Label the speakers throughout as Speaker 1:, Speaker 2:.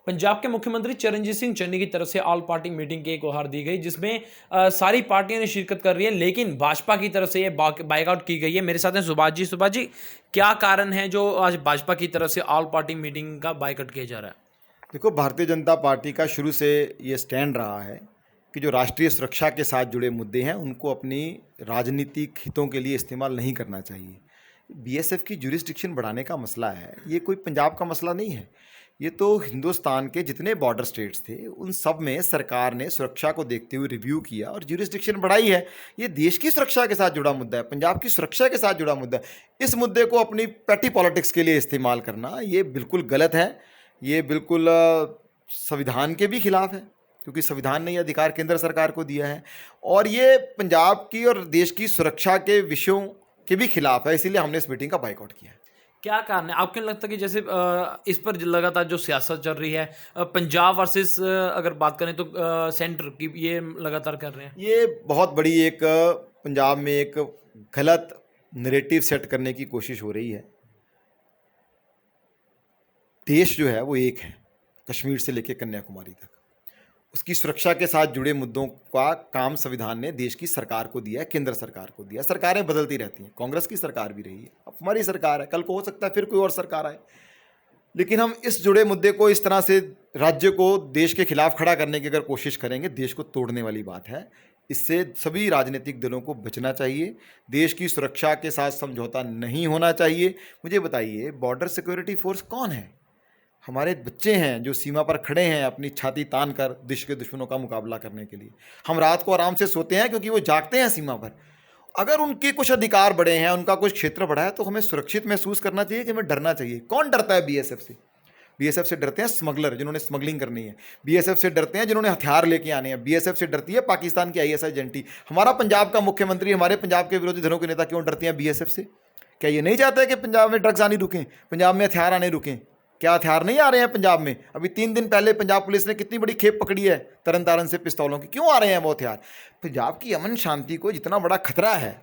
Speaker 1: पंजाब के मुख्यमंत्री चरणजीत सिंह चन्नी की तरफ से ऑल पार्टी मीटिंग की एक गुहार दी गई, जिसमें सारी पार्टियां ने शिरकत कर रही है, लेकिन भाजपा की तरफ से ये बाइकआउट की गई है। मेरे साथ हैं सुभाष जी, क्या कारण है जो आज भाजपा की तरफ से ऑल पार्टी मीटिंग का बाइकआउट किया जा रहा है?
Speaker 2: देखो, भारतीय जनता पार्टी का शुरू से ये स्टैंड रहा है कि जो राष्ट्रीय सुरक्षा के साथ जुड़े मुद्दे हैं उनको अपनी राजनीतिक हितों के लिए इस्तेमाल नहीं करना चाहिए। बीएसएफ की ज्यूरिसडिक्शन बढ़ाने का मसला है, ये कोई पंजाब का मसला नहीं है। ये तो हिंदुस्तान के जितने बॉर्डर स्टेट्स थे उन सब में सरकार ने सुरक्षा को देखते हुए रिव्यू किया और ज्यूरिसडिक्शन बढ़ाई है। ये देश की सुरक्षा के साथ जुड़ा मुद्दा है, पंजाब की सुरक्षा के साथ जुड़ा मुद्दा है। इस मुद्दे को अपनी पैटी पॉलिटिक्स के लिए इस्तेमाल करना ये बिल्कुल गलत है। ये बिल्कुल संविधान के भी खिलाफ है, क्योंकि संविधान ने ये अधिकार केंद्र सरकार को दिया है, और ये पंजाब की और देश की सुरक्षा के विषयों के भी खिलाफ है। इसीलिए हमने इस मीटिंग का बाइकआउट किया है।
Speaker 1: क्या कारण है? आपको नहीं लगता कि जैसे इस पर लगातार जो सियासत चल रही है, पंजाब वर्सेस अगर बात करें तो सेंटर की, ये लगातार कर रहे हैं?
Speaker 2: ये बहुत बड़ी एक पंजाब में एक गलत नैरेटिव सेट करने की कोशिश हो रही है। देश जो है वो एक है, कश्मीर से लेकर कन्याकुमारी तक। उसकी सुरक्षा के साथ जुड़े मुद्दों का काम संविधान ने देश की सरकार को दिया है, केंद्र सरकार को दिया है। सरकारें बदलती रहती हैं, कांग्रेस की सरकार भी रही है, अब हमारी सरकार है, कल को हो सकता है फिर कोई और सरकार आए। लेकिन हम इस जुड़े मुद्दे को इस तरह से राज्य को देश के खिलाफ खड़ा करने की अगर कोशिश करेंगे, देश को तोड़ने वाली बात है। इससे सभी राजनीतिक दलों को बचना चाहिए। देश की सुरक्षा के साथ समझौता नहीं होना चाहिए। मुझे बताइए, बॉर्डर सिक्योरिटी फोर्स कौन है? हमारे बच्चे हैं जो सीमा पर खड़े हैं अपनी छाती तान कर देश के दुश्मनों का मुकाबला करने के लिए। हम रात को आराम से सोते हैं क्योंकि वो जागते हैं सीमा पर। अगर उनके कुछ अधिकार बढ़े हैं, उनका कुछ क्षेत्र बढ़ा है, तो हमें सुरक्षित महसूस करना चाहिए कि हमें डरना चाहिए। कौन डरता है बीएसएफ से? बीएसएफ से डरते हैं स्मगलर, जिन्होंने स्मगलिंग करनी है। बीएसएफ से डरते हैं जिन्होंने हथियार लेके आने हैं। बीएसएफ से डरती है पाकिस्तान की आईएसआई एजेंटी। हमारा पंजाब का मुख्यमंत्री हमारे पंजाब के विरोधी दलों के नेता क्यों डरते हैं बीएसएफ से? क्या ये नहीं चाहते कि पंजाब में ड्रग्स आने रुकें, पंजाब में हथियार आने रुकें? क्या हथियार नहीं आ रहे हैं पंजाब में? अभी 3 दिन पहले पंजाब पुलिस ने कितनी बड़ी खेप पकड़ी है तरन तारण से पिस्तौलों की। क्यों आ रहे हैं वो हथियार? पंजाब की अमन शांति को जितना बड़ा खतरा है,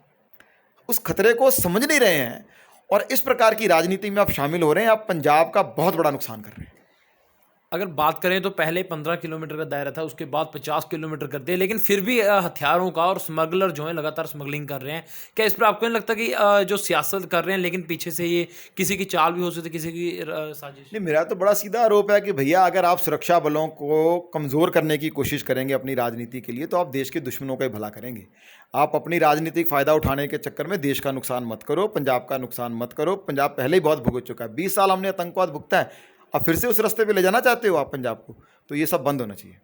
Speaker 2: उस खतरे को समझ नहीं रहे हैं, और इस प्रकार की राजनीति में आप शामिल हो रहे हैं। आप पंजाब का बहुत बड़ा नुकसान कर रहे हैं।
Speaker 1: अगर बात करें तो पहले 15 किलोमीटर का दायरा था, उसके बाद 50 किलोमीटर कर दिया, लेकिन फिर भी हथियारों का और स्मगलर जो है लगातार स्मगलिंग कर रहे हैं। क्या इस पर आपको नहीं लगता कि जो सियासत कर रहे हैं, लेकिन पीछे से ये किसी की चाल भी हो सकती है, किसी की साजिश?
Speaker 2: नहीं, मेरा तो बड़ा सीधा आरोप है कि भैया, अगर आप सुरक्षा बलों को कमज़ोर करने की कोशिश करेंगे अपनी राजनीति के लिए, तो आप देश के दुश्मनों का ही भला करेंगे। आप अपनी राजनीतिक फ़ायदा उठाने के चक्कर में देश का नुकसान मत करो, पंजाब का नुकसान मत करो। पंजाब पहले ही बहुत भुगत चुका है। 20 साल हमने आतंकवाद भुगता है, अब फिर से उस रास्ते पे ले जाना चाहते हो आप पंजाब को? तो ये सब बंद होना चाहिए।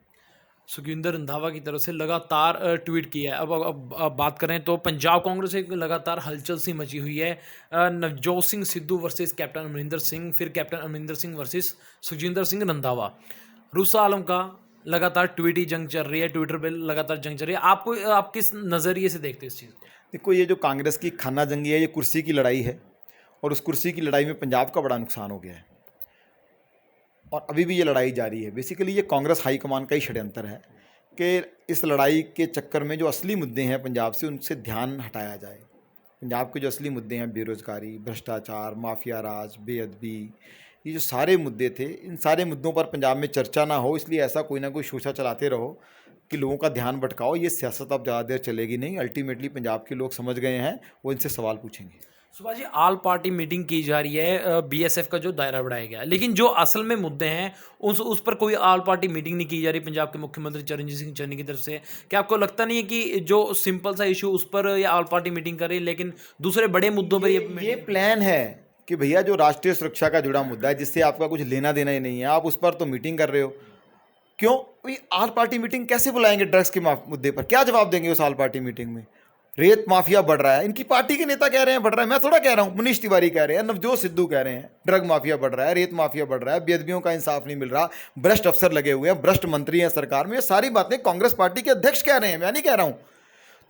Speaker 1: सुखविंदर रंधावा की तरफ से लगातार ट्वीट किया है। अब बात करें तो पंजाब कांग्रेस एक लगातार हलचल सी मची हुई है। नवजोत सिंह सिद्धू वर्सेस कैप्टन अमरिंदर सिंह, फिर कैप्टन अमरिंदर सिंह वर्सेस सुखविंदर सिंह रंधावा। रूसा आलम का लगातार ट्वीटी जंग चल रही है, ट्विटर पर लगातार जंग चल रही है। आपको, आप किस नज़रिए से देखते हैं इस चीज़ को?
Speaker 2: देखो, ये जो कांग्रेस की खाना जंगी है, ये कुर्सी की लड़ाई है, और उस कुर्सी की लड़ाई में पंजाब का बड़ा नुकसान हो गया है, और अभी भी ये लड़ाई जारी है। बेसिकली ये कांग्रेस हाईकमान का ही षड्यंत्र है कि इस लड़ाई के चक्कर में जो असली मुद्दे हैं पंजाब से, उनसे ध्यान हटाया जाए। पंजाब के जो असली मुद्दे हैं, बेरोज़गारी, भ्रष्टाचार, माफिया राज, बेअदबी, ये जो सारे मुद्दे थे, इन सारे मुद्दों पर पंजाब में चर्चा ना हो, इसलिए ऐसा कोई ना कोई शोषा चलाते रहो कि लोगों का ध्यान भटकाओ। ये सियासत अब ज़्यादा देर चलेगी नहीं। अल्टीमेटली पंजाब के लोग समझ गए हैं, वो इनसे सवाल पूछेंगे।
Speaker 1: Subhash ji, all party meeting की जा रही है, बीएसएफ का जो दायरा बढ़ाया गया है, लेकिन जो असल में मुद्दे हैं उस पर कोई ऑल पार्टी मीटिंग नहीं की जा रही पंजाब के मुख्यमंत्री चरणजीत सिंह चन्नी की तरफ से। क्या आपको लगता नहीं है कि जो सिंपल सा इशू उस पर ये ऑल पार्टी मीटिंग कर रही है, लेकिन दूसरे बड़े मुद्दों पर
Speaker 2: ये प्लान है कि भैया, जो राष्ट्रीय सुरक्षा का जुड़ा मुद्दा है, जिससे आपका कुछ लेना देना ही नहीं है, आप उस पर तो मीटिंग कर रहे हो। क्यों? ऑल पार्टी मीटिंग कैसे बुलाएंगे? ड्रग्स के मुद्दे पर क्या जवाब देंगे उस ऑल पार्टी मीटिंग में? रेत माफिया बढ़ रहा है, इनकी पार्टी के नेता कह रहे हैं बढ़ रहा है, मैं थोड़ा कह रहा हूँ। मनीष तिवारी कह रहे हैं, नवजोत सिद्धू कह रहे हैं ड्रग माफिया बढ़ रहा है, रेत माफिया बढ़ रहा है, बेअदबियों का इंसाफ नहीं मिल रहा, भ्रष्ट अफसर लगे हुए हैं, भ्रष्ट मंत्री हैं सरकार में। ये सारी बातें कांग्रेस पार्टी के अध्यक्ष कह रहे हैं, मैं नहीं कह रहा हूँ।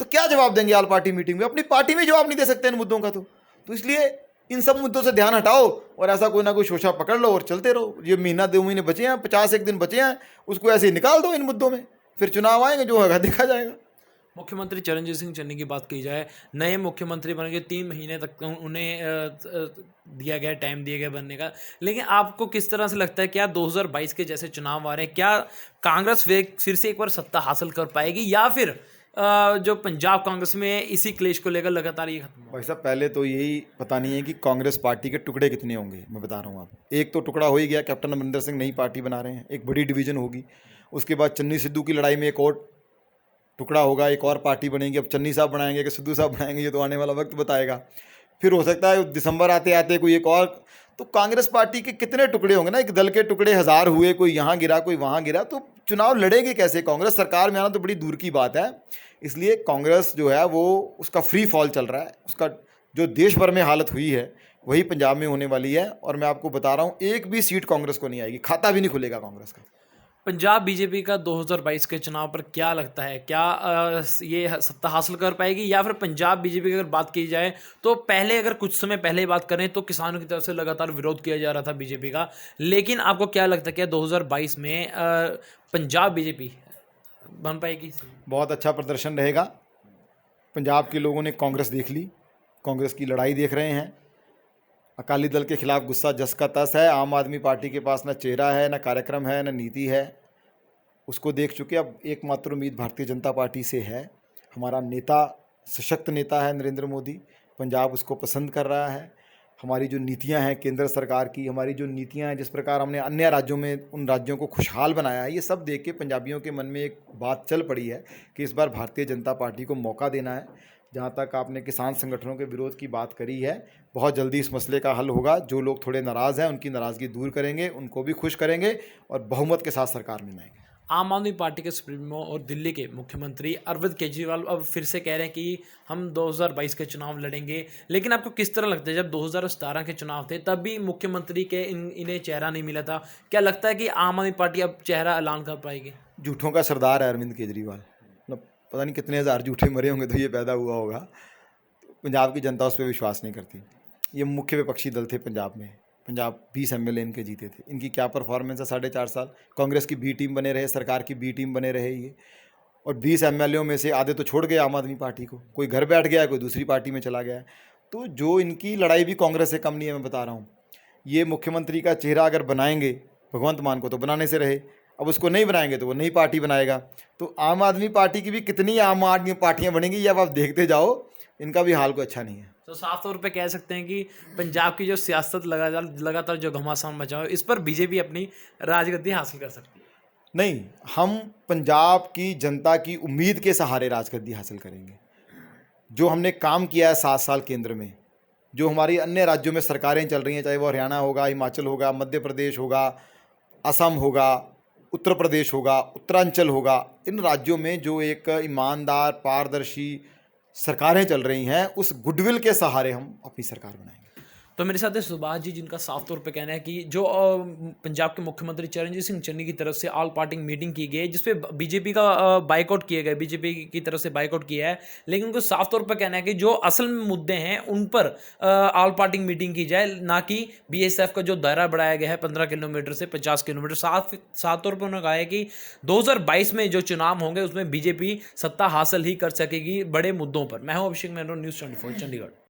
Speaker 2: तो क्या जवाब देंगे ऑल पार्टी मीटिंग में? अपनी पार्टी में जवाब नहीं दे सकते इन मुद्दों का। तो इसलिए इन सब मुद्दों से ध्यान हटाओ और ऐसा कोई ना कोई शोषा पकड़ लो और चलते रहो। ये महीना 2 महीने बचे हैं, 51 दिन बचे हैं, उसको ऐसे ही निकाल दो इन मुद्दों में, फिर चुनाव आएंगे, जो होगा देखा जाएगा।
Speaker 1: मुख्यमंत्री चरणजीत सिंह चन्नी की बात की जाए, नए मुख्यमंत्री बन के 3 महीने तक उन्हें दिया गया, टाइम दिया गया बनने का। लेकिन आपको किस तरह से लगता है, क्या 2022 के जैसे चुनाव आ रहे हैं, क्या कांग्रेस फिर से एक बार सत्ता हासिल कर पाएगी, या फिर जो पंजाब कांग्रेस में इसी क्लेश को लेकर लगातार ये खत्म होगा?
Speaker 2: भाई साहब, पहले तो यही पता नहीं है कि कांग्रेस पार्टी के टुकड़े कितने होंगे। मैं बता रहा हूँ आपको, एक तो टुकड़ा हो ही गया, कैप्टन अमरिंदर सिंह नई पार्टी बना रहे हैं, एक बड़ी डिवीजन होगी। उसके बाद चन्नी सिद्धू की लड़ाई में एक और टुकड़ा होगा, एक और पार्टी बनेगी। अब चन्नी साहब बनाएंगे कि सिद्धू साहब बनाएंगे, ये तो आने वाला वक्त बताएगा। फिर हो सकता है दिसंबर आते आते कोई एक और। तो कांग्रेस पार्टी के कितने टुकड़े होंगे ना, एक दल के टुकड़े 1000 हुए, कोई यहाँ गिरा कोई वहाँ गिरा, तो चुनाव लड़ेंगे कैसे? कांग्रेस सरकार में आना तो बड़ी दूर की बात है। इसलिए कांग्रेस जो है वो उसका फ्री फॉल चल रहा है। उसका जो देश भर में हालत हुई है वही पंजाब में होने वाली है। और मैं आपको बता रहा हूँ, एक भी सीट कांग्रेस को नहीं आएगी, खाता भी नहीं खुलेगा कांग्रेस का।
Speaker 1: पंजाब बीजेपी का 2022 के चुनाव पर क्या लगता है, क्या ये सत्ता हासिल कर पाएगी, या फिर पंजाब बीजेपी की अगर बात की जाए तो पहले, अगर कुछ समय पहले बात करें तो किसानों की तरफ से लगातार विरोध किया जा रहा था बीजेपी का, लेकिन आपको क्या लगता है, क्या 2022 में पंजाब बीजेपी बन पाएगी?
Speaker 2: बहुत अच्छा प्रदर्शन रहेगा। पंजाब के लोगों ने कांग्रेस देख ली, कांग्रेस की लड़ाई देख रहे हैं। अकाली दल के खिलाफ गुस्सा जस का तस है। आम आदमी पार्टी के पास न चेहरा है, न कार्यक्रम है, न नीति है। उसको देख चुके। अब एकमात्र उम्मीद भारतीय जनता पार्टी से है। हमारा नेता सशक्त नेता है नरेंद्र मोदी, पंजाब उसको पसंद कर रहा है। हमारी जो नीतियां हैं केंद्र सरकार की, हमारी जो नीतियां हैं, जिस प्रकार हमने अन्य राज्यों में उन राज्यों को खुशहाल बनाया है, ये सब देख के पंजाबियों के मन में एक बात चल पड़ी है कि इस बार भारतीय जनता पार्टी को मौका देना है। जहाँ तक आपने किसान संगठनों के विरोध की बात करी है, बहुत जल्दी इस मसले का हल होगा। जो लोग थोड़े नाराज़ हैं उनकी नाराज़गी दूर करेंगे, उनको भी खुश करेंगे और बहुमत के साथ सरकार में लाएंगे।
Speaker 1: आम आदमी पार्टी के सुप्रीमो और दिल्ली के मुख्यमंत्री अरविंद केजरीवाल अब फिर से कह रहे हैं कि हम 2022 के चुनाव लड़ेंगे, लेकिन आपको किस तरह लगता है, जब 2017 के चुनाव थे तब भी मुख्यमंत्री के इन्हें चेहरा नहीं मिला था, क्या लगता है कि आम आदमी पार्टी अब चेहरा ऐलान कर पाएगी?
Speaker 2: झूठों का सरदार है अरविंद केजरीवाल। मतलब पता नहीं कितने हज़ार झूठे मरे होंगे तो ये पैदा हुआ होगा। पंजाब की जनता उस पर विश्वास नहीं करती। ये मुख्य विपक्षी दल थे पंजाब में। पंजाब 20 एमएलए इनके जीते थे। इनकी क्या परफॉर्मेंस है 4.5 साल? कांग्रेस की बी टीम बने रहे, सरकार की बी टीम बने रहे ये। और 20 एमएलएओं में से आधे तो छोड़ गए आम आदमी पार्टी को, कोई घर बैठ गया है, कोई दूसरी पार्टी में चला गया है। तो जो इनकी लड़ाई भी कांग्रेस से कम नहीं है, मैं बता रहा हूँ। ये मुख्यमंत्री का चेहरा अगर बनाएंगे भगवंत मान को, तो बनाने से रहे। अब उसको नहीं बनाएंगे तो वो नई पार्टी बनाएगा। तो आम आदमी पार्टी की भी कितनी आम आदमी पार्टियाँ बनेंगी ये अब आप देखते जाओ। इनका भी हाल कोई अच्छा नहीं है।
Speaker 1: तो साफ तौर पे कह सकते हैं कि पंजाब की जो सियासत लगातार जो घमासान मचा है, इस पर बीजेपी अपनी राजगद्दी हासिल कर सकती है।
Speaker 2: नहीं, हम पंजाब की जनता की उम्मीद के सहारे राजगद्दी हासिल करेंगे। जो हमने काम किया है 7 साल केंद्र में, जो हमारी अन्य राज्यों में सरकारें चल रही हैं, चाहे वो हरियाणा होगा, हिमाचल होगा, मध्य प्रदेश होगा, असम होगा, उत्तर प्रदेश होगा, उत्तरांचल होगा, इन राज्यों में जो एक ईमानदार पारदर्शी सरकारें चल रही हैं, उस गुडविल के सहारे हम अपनी सरकार बनाएंगे।
Speaker 1: तो मेरे साथ है सुभाष जी, जिनका साफ तौर पे कहना है कि जो पंजाब के मुख्यमंत्री चरणजीत सिंह चन्नी की तरफ से ऑल पार्टी मीटिंग की गई है, जिसपे बीजेपी का बाइकआउट किया गया, बीजेपी की तरफ से बाइकआउट किया है, लेकिन उनको साफ तौर पर कहना है कि जो असल में मुद्दे हैं उन पर ऑल पार्टी मीटिंग की जाए, ना कि बीएसएफ का जो दायरा बढ़ाया गया है 15 किलोमीटर से 50 किलोमीटर। साफ तौर पर उन्होंने कहा है कि 2022 में जो चुनाव होंगे उसमें बीजेपी सत्ता हासिल ही कर सकेगी बड़े मुद्दों पर। मैं हूँ अभिषेक मेहरा, न्यूज़ 24 चंडीगढ़।